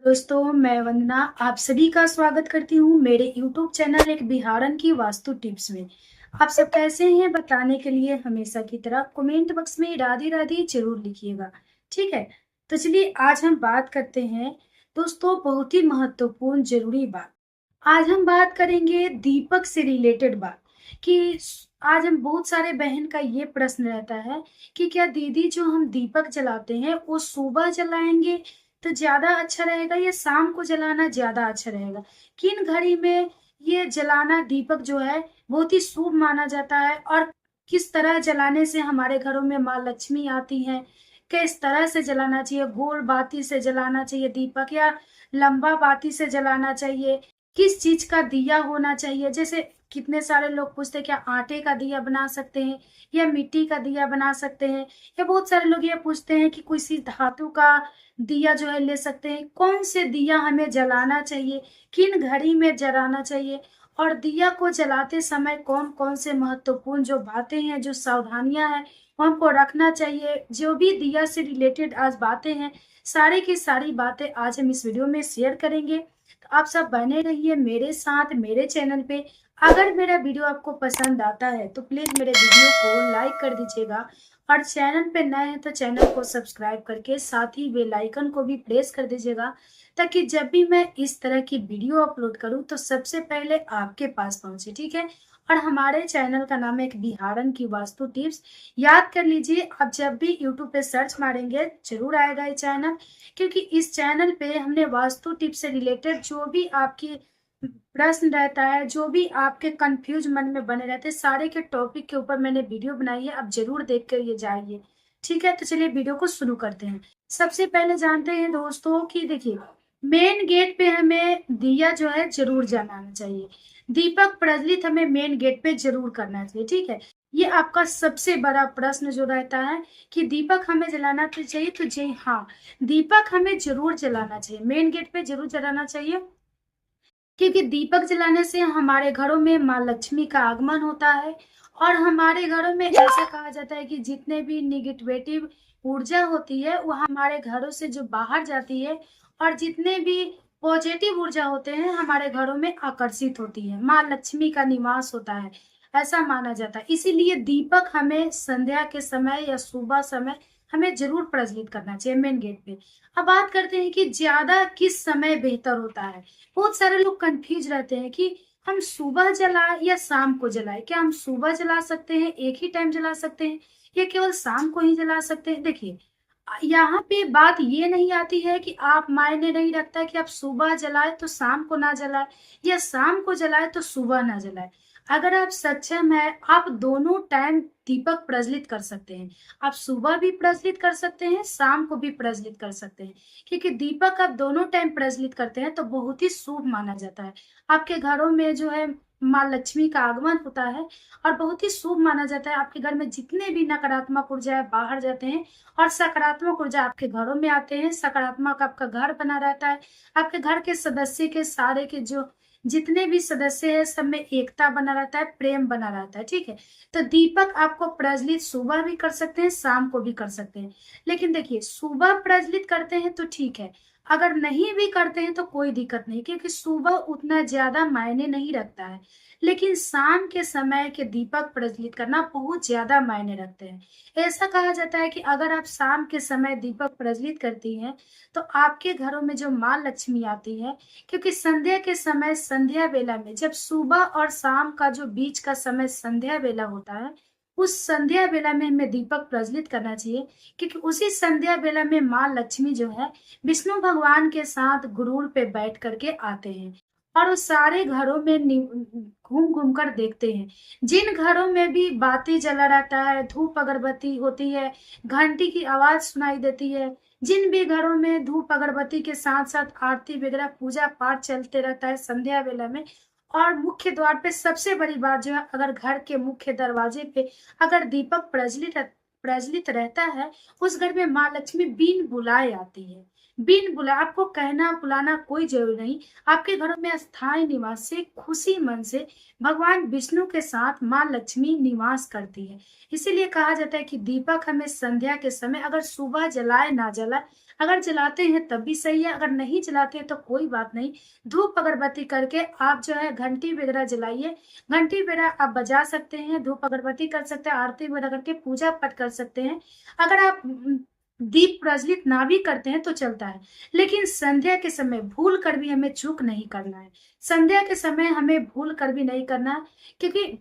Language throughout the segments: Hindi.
दोस्तों, मैं वंदना आप सभी का स्वागत करती हूँ मेरे YouTube चैनल एक बिहारन की वास्तु टिप्स में। आप सब कैसे हैं बताने के लिए हमेशा की तरह कमेंट बॉक्स में राधे राधे जरूर लिखिएगा। ठीक है, तो चलिए आज हम बात करते हैं दोस्तों बहुत ही महत्वपूर्ण जरूरी बात। आज हम बात करेंगे दीपक से रिलेटेड बात कि आज हम बहुत सारे बहन का ये प्रश्न रहता है कि क्या दीदी जो हम दीपक जलाते हैं वो सुबह जलाएंगे तो ज्यादा अच्छा रहेगा या शाम को जलाना ज्यादा अच्छा रहेगा। किन घड़ी में ये जलाना दीपक जो है बहुत ही शुभ माना जाता है और किस तरह जलाने से हमारे घरों में माँ लक्ष्मी आती हैं। किस तरह से जलाना चाहिए, गोल बाती से जलाना चाहिए दीपक या लंबा बाती से जलाना चाहिए, किस चीज का दिया होना चाहिए। जैसे कितने सारे लोग पूछते हैं क्या आटे का दिया बना सकते हैं या मिट्टी का दिया बना सकते हैं, या बहुत सारे लोग ये पूछते हैं कि किसी धातु का दिया जो है ले सकते हैं। कौन से दिया हमें जलाना चाहिए, किन घड़ी में जलाना चाहिए, और दिया को जलाते समय कौन कौन से महत्वपूर्ण जो बातें हैं, जो सावधानियां हैं वो हमको रखना चाहिए। जो भी दिया से रिलेटेड आज बातें हैं, सारी की सारी बातें आज हम इस वीडियो में शेयर करेंगे। तो आप सब बने रहिए मेरे साथ मेरे चैनल पे। अगर मेरा वीडियो आपको पसंद आता है तो प्लीज मेरे वीडियो को लाइक कर दीजिएगा, और चैनल पे नए हैं तो चैनल को सब्सक्राइब करके साथ ही बेल आइकन को भी प्रेस कर दीजिएगा, ताकि जब भी मैं इस तरह की वीडियो अपलोड करूं तो सबसे पहले आपके पास पहुंचे। ठीक है, और हमारे चैनल का नाम है एक बिहारन की वास्तु टिप्स। याद कर लीजिए, आप जब भी यूट्यूब पे सर्च मारेंगे जरूर आएगा ये चैनल, क्योंकि इस चैनल पे हमने वास्तु टिप्स से रिलेटेड जो भी आपकी प्रश्न रहता है, जो भी आपके कंफ्यूज मन में बने रहते हैं, सारे के टॉपिक के ऊपर मैंने वीडियो बनाई है, आप जरूर देख कर ये जाइए। ठीक है, तो चलिए वीडियो को शुरू करते हैं। सबसे पहले जानते हैं दोस्तों कि देखिए मेन गेट पे हमें दिया जो है जरूर जलाना चाहिए। दीपक प्रज्वलित हमें मेन गेट पे जरूर करना चाहिए। ठीक है, ये आपका सबसे बड़ा प्रश्न जो रहता है कि दीपक हमें जलाना तो चाहिए, तो जी हाँ, दीपक हमें जरूर जलाना चाहिए, मेन गेट पे जरूर जलाना चाहिए। क्योंकि दीपक जलाने से हमारे घरों में माँ लक्ष्मी का आगमन होता है, और हमारे घरों में ऐसा कहा जाता है कि जितने भी निगेटिविटी ऊर्जा होती है वो हमारे घरों से जो बाहर जाती है, और जितने भी पॉजिटिव ऊर्जा होते हैं हमारे घरों में आकर्षित होती है, माँ लक्ष्मी का निवास होता है, ऐसा माना जाता है। इसीलिए दीपक हमें संध्या के समय या सुबह समय हमें जरूर प्रज्वलित करना चाहिए मेन गेट पे। अब बात करते हैं कि ज्यादा किस समय बेहतर होता है। बहुत सारे लोग कंफ्यूज रहते हैं कि हम सुबह जलाएं या शाम को जलाएं। क्या हम सुबह जला सकते हैं, एक ही टाइम जला सकते हैं, या केवल शाम को ही जला सकते हैं। देखिए यहाँ पे बात ये नहीं आती है कि आप मायने नहीं रखता है कि आप सुबह जलाए तो शाम को ना जलाए, या शाम को जलाए तो सुबह ना जलाए। अगर आप सक्षम है आप दोनों टाइम दीपक प्रज्वलित कर सकते हैं। आप सुबह भी प्रज्वलित कर सकते हैं, शाम को भी प्रज्वलित कर सकते हैं, क्योंकि दीपक आप दोनों टाइम प्रज्वलित करते हैं तो बहुत ही शुभ माना जाता है। आपके घरों में जो है माँ लक्ष्मी का आगमन होता है, और बहुत ही शुभ माना जाता है। आपके घर में जितने भी नकारात्मक ऊर्जा बाहर जाते हैं और सकारात्मक ऊर्जा आपके घरों में आते हैं, सकारात्मक आपका घर बना रहता है। आपके घर के सदस्य के सारे के जो जितने भी सदस्य है सब में एकता बना रहता है, प्रेम बना रहता है। ठीक है, तो दीपक आपको प्रज्वलित सुबह भी कर सकते हैं, शाम को भी कर सकते हैं। लेकिन देखिए सुबह प्रज्वलित करते हैं तो ठीक है, अगर नहीं भी करते हैं तो कोई दिक्कत नहीं, क्योंकि सुबह उतना ज्यादा मायने नहीं रखता है। लेकिन शाम के समय के दीपक प्रज्वलित करना बहुत ज्यादा मायने रखते हैं। ऐसा कहा जाता है कि अगर आप शाम के समय दीपक प्रज्वलित करती हैं तो आपके घरों में जो माँ लक्ष्मी आती है, क्योंकि संध्या के समय संध्या बेला में जब सुबह और शाम का जो बीच का समय संध्या बेला होता है, उस संध्या बेला में हमें दीपक प्रज्वलित करना चाहिए। क्योंकि उसी संध्या बेला में माँ लक्ष्मी जो है विष्णु भगवान के साथ गुरूर पे बैठ करके आते हैं, और वो सारे घरों में घूम घूम कर देखते हैं। जिन घरों में भी बाती जला रहता है, धूप अगरबत्ती होती है, घंटी की आवाज सुनाई देती है, जिन भी घरों में धूप अगरबत्ती के साथ साथ आरती वगैरह पूजा पाठ चलते रहता है संध्या बेला में, और मुख्य द्वार पे सबसे बड़ी बात जो है, अगर घर के मुख्य दरवाजे पे अगर दीपक प्रज्वलित रहता है, उस घर में माँ लक्ष्मी बिन बुलाए आती है। बिन बुलाए, आपको कहना बुलाना कोई जरूरी नहीं, आपके घरों में अस्थायी निवास से खुशी मन से भगवान विष्णु के साथ माँ लक्ष्मी निवास करती है। इसीलिए कहा जाता है कि दीपक हमें संध्या के समय अगर सुबह जलाए ना जलाए, अगर जलाते हैं तब भी सही है, अगर नहीं जलाते हैं तो कोई बात नहीं। धूप अगरबत्ती करके आप जो है घंटी वगैरह जलाइए। घंटी वगैरह आप बजा सकते हैं, धूप अगरबत्ती कर सकते हैं, आरती वगैरह करके पूजा पाठ कर सकते हैं। अगर आप दीप प्रज्वलित ना भी करते हैं तो चलता है, लेकिन संध्या के समय भूल कर भी हमें चूक नहीं करना है। संध्या के समय हमें भूल कर भी नहीं करना है, क्योंकि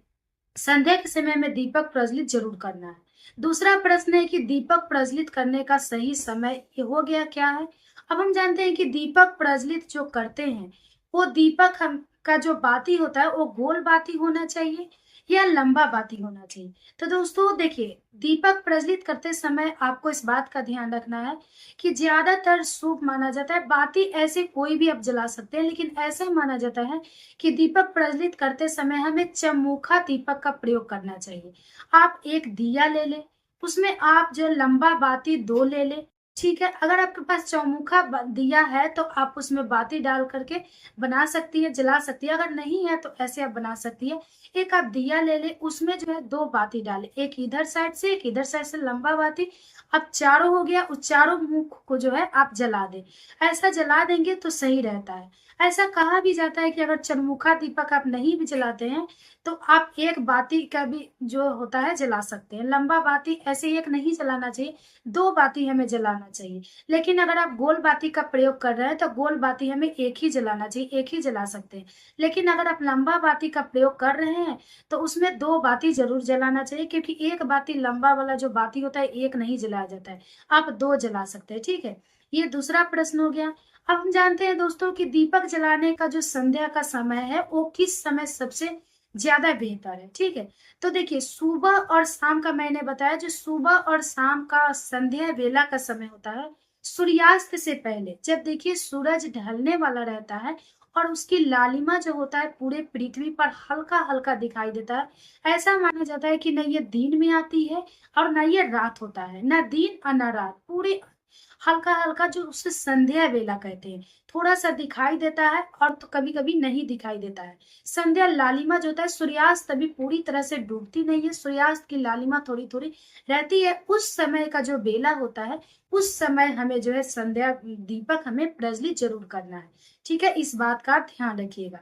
संध्या के समय में दीपक प्रज्वलित जरूर करना है। दूसरा प्रश्न है कि दीपक प्रज्वलित करने का सही समय ये हो गया क्या है। अब हम जानते हैं कि दीपक प्रज्वलित जो करते हैं, वो दीपक हम का जो बाती होता है वो गोल बाती होना चाहिए या लंबा बाती होना चाहिए। तो दोस्तों देखिए, दीपक प्रज्वलित करते समय आपको इस बात का ध्यान रखना है कि ज्यादातर शुभ माना जाता है, बाती ऐसे कोई भी आप जला सकते हैं, लेकिन ऐसा माना जाता है कि दीपक प्रज्वलित करते समय हमें चौमुखा दीपक का प्रयोग करना चाहिए। आप एक दिया ले लें, उसमें आप जो लंबा बाती 2 ले लें। ठीक है, अगर आपके पास चौमुखा दिया है तो आप उसमें बाती डाल करके बना सकती है, जला सकती है। अगर नहीं है तो ऐसे आप बना सकती है। एक आप दिया ले ले, उसमें जो है 2 बाती डाले, एक इधर साइड से एक इधर साइड से लंबा बाती। अब चारों हो गया, उस चारों मुख को जो है आप जला दें। ऐसा जला देंगे तो सही रहता है। ऐसा कहा भी जाता है कि अगर चरमुखा दीपक आप नहीं भी जलाते हैं तो आप एक बाती का भी जो होता है जला सकते हैं। लंबा बाती ऐसे एक नहीं जलाना चाहिए, 2 बाती हमें जलाना चाहिए। लेकिन अगर आप गोल बाती का प्रयोग कर रहे हैं तो गोल बाती हमें एक ही जलाना चाहिए, एक ही जला सकते हैं। लेकिन अगर आप लंबा बाती का प्रयोग कर रहे हैं तो उसमें 2 बाती जरूर जलाना चाहिए, क्योंकि एक बाती लंबा वाला जो बाती होता है एक नहीं जलाया जाता है, आप 2 जला सकते हैं। ठीक है, ये दूसरा प्रश्न हो गया। अब हम जानते हैं दोस्तों कि दीपक जलाने का जो संध्या का समय है वो किस समय सबसे ज्यादा बेहतर है। ठीक है, तो देखिए सुबह और शाम का मैंने बताया, जो सुबह और शाम का संध्या वेला का समय होता है सूर्यास्त से पहले, जब देखिए सूरज ढलने वाला रहता है और उसकी लालिमा जो होता है पूरे पृथ्वी पर हल्का हल्का दिखाई देता है। ऐसा माना जाता है कि न ये दिन में आती है और न ये रात होता है, न दिन और न रात, पूरी हल्का हल्का, जो उसे संध्या वेला कहते हैं। थोड़ा सा दिखाई देता है और तो कभी कभी नहीं दिखाई देता है। संध्या लालिमा जो होता है, सूर्यास्त तभी पूरी तरह से डूबती नहीं है, सूर्यास्त की लालिमा थोड़ी थोड़ी रहती है। उस समय का जो बेला होता है, उस समय हमें जो है संध्या दीपक हमें प्रज्वलित जरूर करना है। ठीक है, इस बात का ध्यान रखिएगा।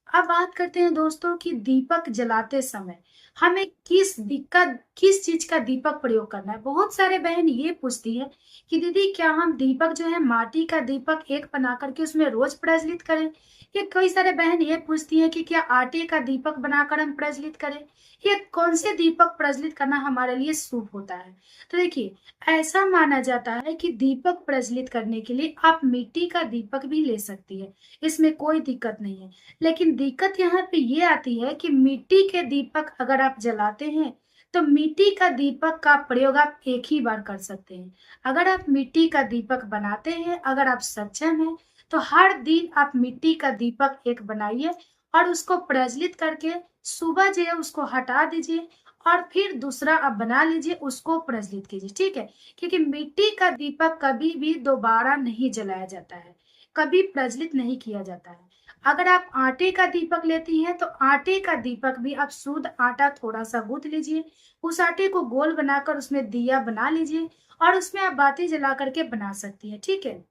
अब बात करते हैं दोस्तों कि दीपक जलाते समय हमें किस चीज का दीपक प्रयोग करना है। बहुत सारे बहन ये पूछती है कि दीदी क्या हम दीपक जो है माटी का दीपक एक बना करके उसमें रोज प्रज्वलित करें। ये कई सारे बहन ये पूछती है कि क्या आटे का दीपक बनाकर हम प्रज्वलित करें। ये कौन से दीपक प्रज्वलित करना हमारे लिए शुभ होता है। तो देखिए, ऐसा माना जाता है कि दीपक प्रज्वलित करने के लिए आप मिट्टी का दीपक भी ले सकती है, इसमें कोई दिक्कत नहीं है। लेकिन दिक्कत यहाँ पे ये आती है कि मिट्टी के दीपक अगर आप जलाते हैं तो मिट्टी का दीपक का प्रयोग आप एक ही बार कर सकते हैं। अगर आप मिट्टी का दीपक बनाते हैं, अगर आप सक्षम हैं, तो हर दिन आप मिट्टी का दीपक एक बनाइए और उसको प्रज्वलित करके सुबह जो है उसको हटा दीजिए और फिर दूसरा आप बना लीजिए, उसको प्रज्वलित कीजिए। ठीक है, क्योंकि मिट्टी का दीपक कभी भी दोबारा नहीं जलाया जाता है, कभी प्रज्वलित नहीं किया जाता है। अगर आप आटे का दीपक लेती हैं तो आटे का दीपक भी आप शुद्ध आटा थोड़ा सा गूंथ लीजिए, उस आटे को गोल बनाकर उसमें दिया बना लीजिए और उसमें आप बाती जला करके बना सकती है। ठीक है,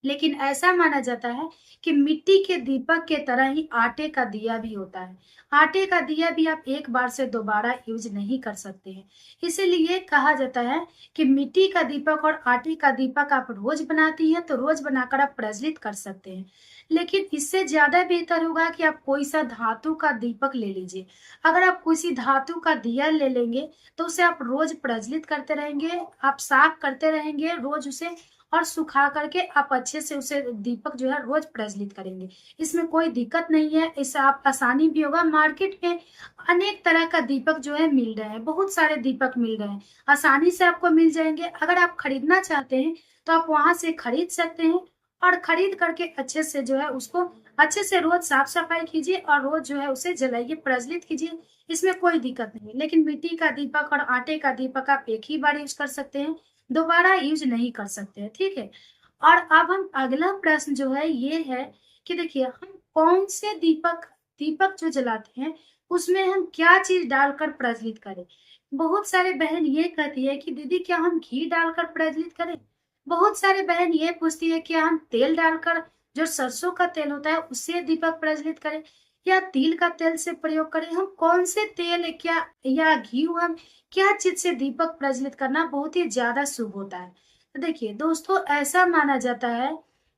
लेकिन ऐसा माना जाता है कि मिट्टी के दीपक के तरह ही आटे का दिया भी होता है। आटे का दिया भी आप एक बार से दोबारा यूज नहीं कर सकते हैं। इसीलिए कहा जाता है कि मिट्टी का दीपक और आटे का दीपक आप रोज बनाती हैं तो रोज बनाकर आप प्रज्वलित कर सकते हैं। लेकिन इससे ज्यादा बेहतर होगा कि आप कोई सा धातु का दीपक ले लीजिए। अगर आप किसी धातु का दिया ले लेंगे तो उसे आप रोज प्रज्वलित करते रहेंगे, आप साफ करते रहेंगे रोज उसे, और सुखा करके आप अच्छे से उसे दीपक जो है रोज प्रज्वलित करेंगे। इसमें कोई दिक्कत नहीं है, इससे आप आसानी भी होगा। मार्केट में अनेक तरह का दीपक जो है मिल रहे हैं, बहुत सारे दीपक मिल रहे हैं, आसानी से आपको मिल जाएंगे। अगर आप खरीदना चाहते हैं तो आप वहां से खरीद सकते हैं और खरीद करके अच्छे से जो है उसको अच्छे से रोज साफ सफाई कीजिए और रोज जो है उसे जलाइए, प्रज्वलित कीजिए। इसमें कोई दिक्कत नहीं है। लेकिन मिट्टी का दीपक और आटे का दीपक आप एक ही बार यूज कर सकते हैं, दोबारा यूज नहीं कर सकते हैं। ठीक है, और अब हम अगला प्रश्न जो है ये है कि देखिए हम कौन से दीपक दीपक जो जलाते हैं उसमें हम क्या चीज डालकर प्रज्वलित करें। बहुत सारे बहन ये कहती है कि दीदी क्या हम घी डालकर प्रज्वलित करें। बहुत सारे बहन ये पूछती है कि हम तेल डालकर, जो सरसों का तेल होता है उससे दीपक प्रज्वलित करें या तिल का तेल से प्रयोग करें। हम कौन से तेल क्या या घी, हम क्या चीज से दीपक प्रज्वलित करना बहुत ही ज्यादा शुभ होता है। तो देखिए दोस्तों, ऐसा माना जाता है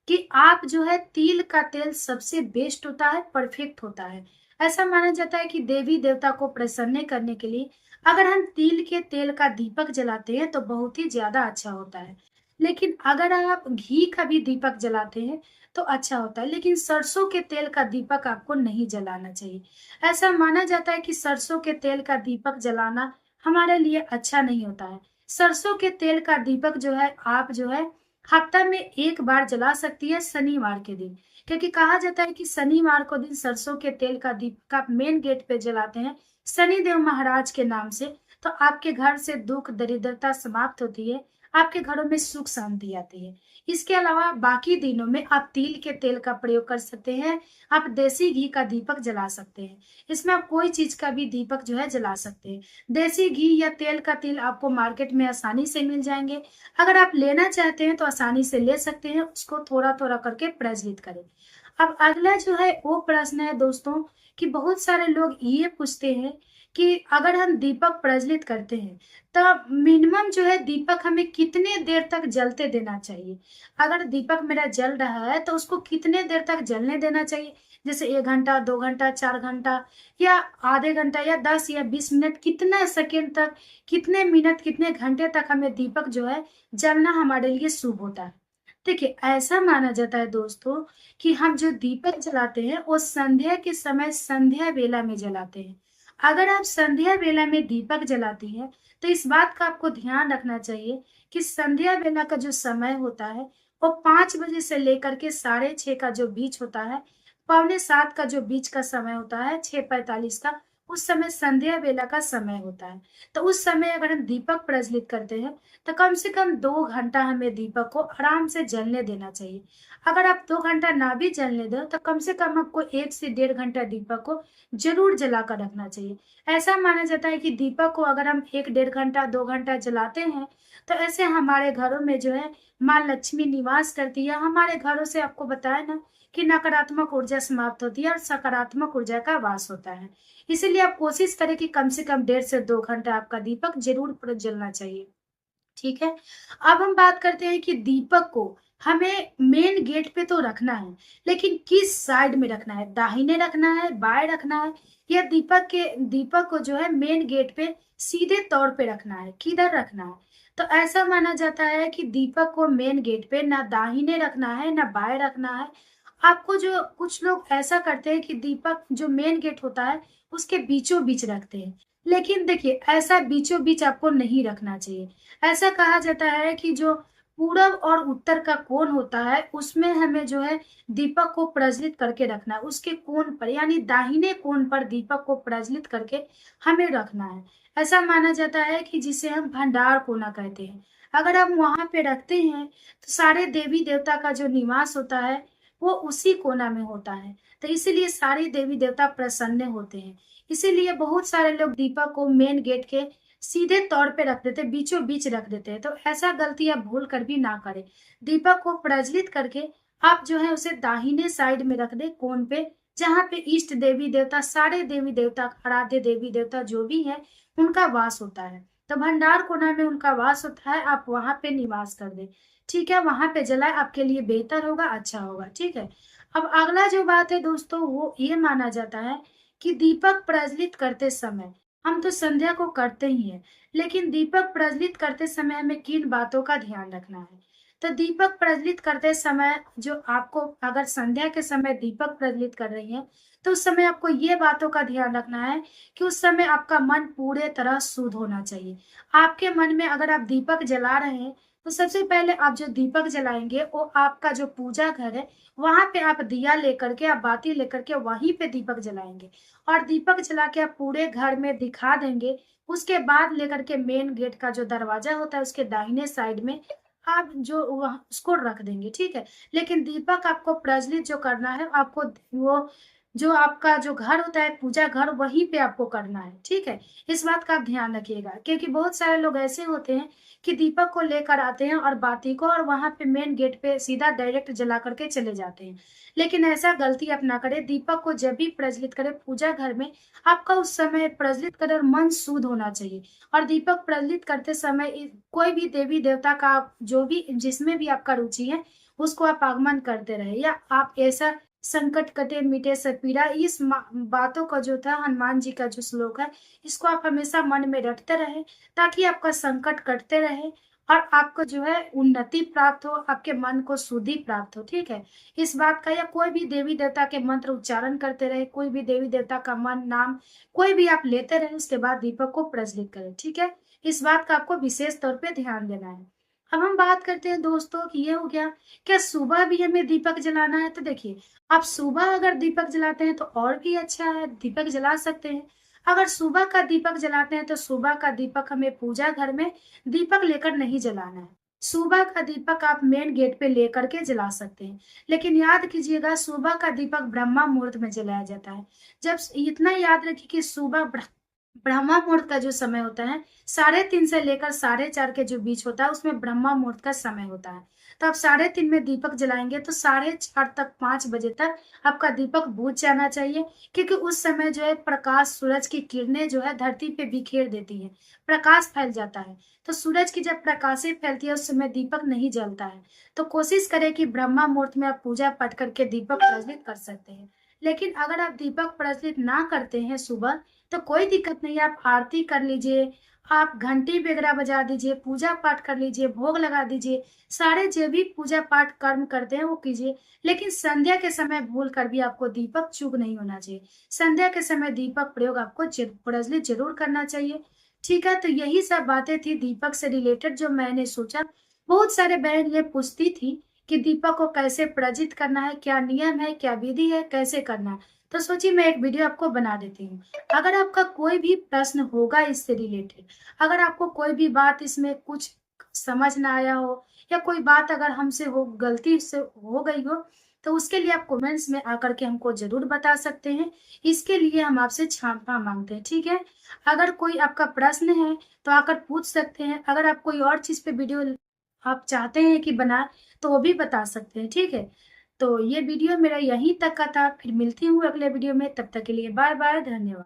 कि आप जो है तिल का तेल सबसे बेस्ट होता है, परफेक्ट होता है। ऐसा माना जाता है कि देवी देवता को प्रसन्न करने के लिए अगर हम तिल के तेल का दीपक जलाते हैं तो बहुत ही ज्यादा अच्छा होता है। लेकिन अगर आप घी का भी दीपक जलाते हैं तो अच्छा होता है, लेकिन सरसों के तेल का दीपक आपको नहीं जलाना चाहिए। ऐसा माना जाता है कि सरसों के तेल का दीपक जलाना हमारे लिए अच्छा नहीं होता है। सरसों के तेल का दीपक जो है आप जो है हफ्ता में एक बार जला सकती है, शनिवार के दिन। क्योंकि कहा जाता है कि शनिवार को दिन सरसों के तेल का दीपक आप मेन गेट पे जलाते हैं शनिदेव महाराज के नाम से, तो आपके घर से दुख दरिद्रता समाप्त होती है, आपके घरों में सुख शांति आती है। इसके अलावा बाकी दिनों में आप तिल के तेल का प्रयोग कर सकते हैं, आप देसी घी का दीपक जला सकते हैं। इसमें आप कोई चीज का भी दीपक जो है जला सकते हैं। देसी घी या तेल का तिल आपको मार्केट में आसानी से मिल जाएंगे। अगर आप लेना चाहते हैं तो आसानी से ले सकते हैं, उसको थोड़ा थोड़ा करके प्रज्वलित करें। अब अगला जो है वो प्रश्न है दोस्तों, कि बहुत सारे लोग ये पूछते हैं कि अगर हम दीपक प्रज्वलित करते हैं तब मिनिमम जो है दीपक हमें कितने देर तक जलते देना चाहिए। अगर दीपक मेरा जल रहा है तो उसको कितने देर तक जलने देना चाहिए, जैसे 1 घंटा, 2 घंटा, 4 घंटा, या आधे घंटा, या 10 या 20 मिनट, कितना सेकेंड तक, कितने मिनट, कितने घंटे तक हमें दीपक जो है जलना हमारे लिए शुभ होता है। देखिए ऐसा माना जाता है दोस्तों कि हम जो दीपक जलाते हैं वो संध्या के समय संध्या वेला में जलाते हैं। अगर आप संध्या वेला में दीपक जलाती हैं तो इस बात का आपको ध्यान रखना चाहिए कि संध्या वेला का जो समय होता है वो 5 बजे से लेकर के 6:30 का जो बीच होता है, 6:45 का जो बीच का समय होता है, 6:45 का, उस समय संध्या वेला का समय होता है। तो उस समय अगर हम दीपक प्रज्वलित करते हैं तो कम से कम 2 घंटा हमें दीपक को आराम से जलने देना चाहिए। अगर आप 2 घंटा ना भी जलने दो तो कम से कम आपको 1 से 1.5 घंटा दीपक को जरूर जला कर रखना चाहिए। ऐसा माना जाता है कि दीपक को अगर हम 1 डेढ़ घंटा 2 घंटा जलाते हैं तो ऐसे हमारे घरों में जो है माँ लक्ष्मी निवास करती है। हमारे घरों से आपको बताया ना कि नकारात्मक ऊर्जा समाप्त होती है और सकारात्मक ऊर्जा का वास होता है। इसीलिए आप कोशिश करें कि कम से कम 1.5 से 2 घंटा आपका दीपक जरूर जलना चाहिए। ठीक है। अब हम बात करते हैं कि दीपक को हमें मेन गेट पे तो रखना है, लेकिन किस साइड में रखना है, दाहिने रखना है, बाएं रखना है, या दीपक को जो है मेन गेट पे सीधे तौर पे रखना है, किधर रखना है। तो ऐसा माना जाता है कि दीपक को मेन गेट पे ना दाहिने रखना है ना बाएं रखना है। आपको जो कुछ लोग ऐसा करते हैं कि दीपक जो मेन गेट होता है उसके बीचों बीच रखते हैं, लेकिन देखिए ऐसा बीचों बीच आपको नहीं रखना चाहिए। ऐसा कहा जाता है कि जो पूरब और उत्तर का कोण होता है उसमें हमें जो है दीपक को प्रज्वलित करके रखना है, उसके कोण पर यानी दाहिने कोण पर दीपक को प्रज्वलित करके हमें रखना है। ऐसा माना जाता है कि जिसे हम भंडार कोना कहते हैं। अगर हम वहां पे रखते हैं तो सारे देवी देवता का जो निवास होता है वो उसी कोना में होता है, तो इसीलिए सारे देवी देवता प्रसन्न होते हैं। इसीलिए बहुत सारे लोग दीपक को मेन गेट के सीधे तौर पे रख देते, बीचों बीच रख देते हैं। तो ऐसा गलती आप भूल कर भी ना करें। दीपक को प्रज्वलित करके आप जो है उसे दाहिने साइड में रख दे, कोण पे, जहाँ पे इष्ट देवी देवता, सारे देवी देवता, आराध्य देवी देवता जो भी है उनका वास होता है। तो भंडार कोना में उनका वास होता है, आप वहां पे निवास कर दे। ठीक है, वहां पे जलाए, आपके लिए बेहतर होगा, अच्छा होगा। ठीक है। अब अगला जो बात है दोस्तों, वो ये माना जाता है कि दीपक प्रज्वलित करते समय, हम तो संध्या को करते ही हैं, लेकिन दीपक प्रज्वलित करते समय हमें किन बातों का ध्यान रखना है। तो दीपक प्रज्वलित करते समय जो आपको, अगर संध्या के समय दीपक प्रज्वलित कर रही है तो उस समय आपको ये बातों का ध्यान रखना है कि उस समय आपका मन पूरे तरह शुद्ध होना चाहिए। आपके मन में अगर आप दीपक जला रहे हैं तो सबसे पहले आप जो दीपक जलाएंगे वो आपका जो पूजा घर है वहां पे आप दिया लेकर के, आप बाती लेकर के वहीं पे दीपक जलाएंगे, और दीपक जला के आप पूरे घर में दिखा देंगे। उसके बाद लेकर के मेन गेट का जो दरवाजा होता है उसके दाहिने साइड में आप जो उसको रख देंगे। ठीक है। लेकिन दीपक आपको प्रज्वलित जो करना है, आपको वो जो आपका जो घर होता है पूजा घर वहीं पे आपको करना है, ठीक है? इस बात का आप ध्यान रखिएगा क्योंकि बहुत सारे लोग ऐसे होते हैं कि दीपक को लेकर आते हैं और बाती को और वहां पे मेन गेट पे सीधा डायरेक्ट जला करके चले जाते हैं। लेकिन ऐसा गलती आप ना करें। दीपक को जब भी प्रज्वलित करें पूजा घर में, आपका उस समय प्रज्वलित करें और मन शुद्ध होना चाहिए। और दीपक प्रज्वलित करते समय कोई भी देवी देवता का जो भी जिसमें भी आपका रुचि है उसको आप आगमन करते रहे, या आप ऐसा संकट कटे मिटे सब पीड़ा इस बातों का जो था हनुमान जी का जो श्लोक है, इसको आप हमेशा मन में रटते रहे ताकि आपका संकट कटते रहे और आपको जो है उन्नति प्राप्त हो, आपके मन को शुद्धि प्राप्त हो, ठीक है? इस बात का, या कोई भी देवी देवता के मंत्र उच्चारण करते रहे, कोई भी देवी देवता का मन नाम कोई भी आप लेते रहे, उसके बाद दीपक को प्रज्वलित करें, ठीक है? इस बात का आपको विशेष तौर पे ध्यान देना है। अब हम बात करते हैं दोस्तों कि ये हो गया, क्या सुबह भी हमें दीपक जलाना है? तो देखिए, आप सुबह अगर दीपक जलाते हैं तो और भी अच्छा है, दीपक जला सकते हैं। अगर सुबह का दीपक जलाते हैं तो सुबह का दीपक हमें पूजा घर में दीपक लेकर नहीं जलाना है। सुबह का दीपक आप मेन गेट पे लेकर के जला सकते हैं, लेकिन याद कीजिएगा सुबह का दीपक ब्रह्मा मुहूर्त में जलाया जाता है। जब इतना याद रखिए कि सुबह ब्रह्मा मुहूर्त का जो समय होता है 3:30 से लेकर 4:30 के जो बीच होता है उसमें ब्रह्मा मुहूर्त का समय होता है। तो आप 3:30 में दीपक जलाएंगे तो 4:30 तक 5 बजे तक आपका दीपक बुझ जाना चाहिए, क्योंकि उस समय जो है प्रकाश सूरज की किरणें जो है धरती पे बिखेर देती है, प्रकाश फैल जाता है। तो सूरज की जब प्रकाशें फैलती है उस समय दीपक नहीं जलता है। तो कोशिश करें कि ब्रह्मा मुहूर्त में आप पूजा पाठ करके दीपक प्रज्वलित कर सकते हैं। लेकिन अगर आप दीपक प्रज्वलित ना करते हैं सुबह, तो कोई दिक्कत नहीं है, आप आरती कर लीजिए, आप घंटी वगैरह बजा दीजिए, पूजा पाठ कर लीजिए, भोग लगा दीजिए, सारे जो भी पूजा पाठ कर्म करते हैं वो कीजिए। लेकिन संध्या के समय भूल कर भी आपको दीपक चूक नहीं होना चाहिए। संध्या के समय दीपक प्रयोग आपको प्रज्वलित जरूर करना चाहिए, ठीक है? तो यही सब बातें थी दीपक से रिलेटेड जो मैंने सोचा। बहुत सारे बहन ये पूछती थी कि दीपक को कैसे प्रज्वलित करना है, क्या नियम है, क्या विधि है, कैसे करना है। तो सोचिए मैं एक वीडियो आपको बना देती हूँ। अगर आपका कोई भी प्रश्न होगा इससे रिलेटेड, अगर आपको कोई भी बात इसमें कुछ समझ ना आया हो, या कोई बात अगर हमसे हो गलती से हो गई हो, तो उसके लिए आप कमेंट्स में आकर के हमको जरूर बता सकते हैं। इसके लिए हम आपसे क्षमा मांगते हैं, ठीक है? अगर कोई आपका प्रश्न है तो आकर पूछ सकते हैं। अगर आप कोई और चीज पे वीडियो आप चाहते हैं कि बना, तो वो भी बता सकते हैं, ठीक है? तो ये वीडियो मेरा यहीं तक का था। फिर मिलती हूँ अगले वीडियो में, तब तक के लिए बाय बाय, धन्यवाद।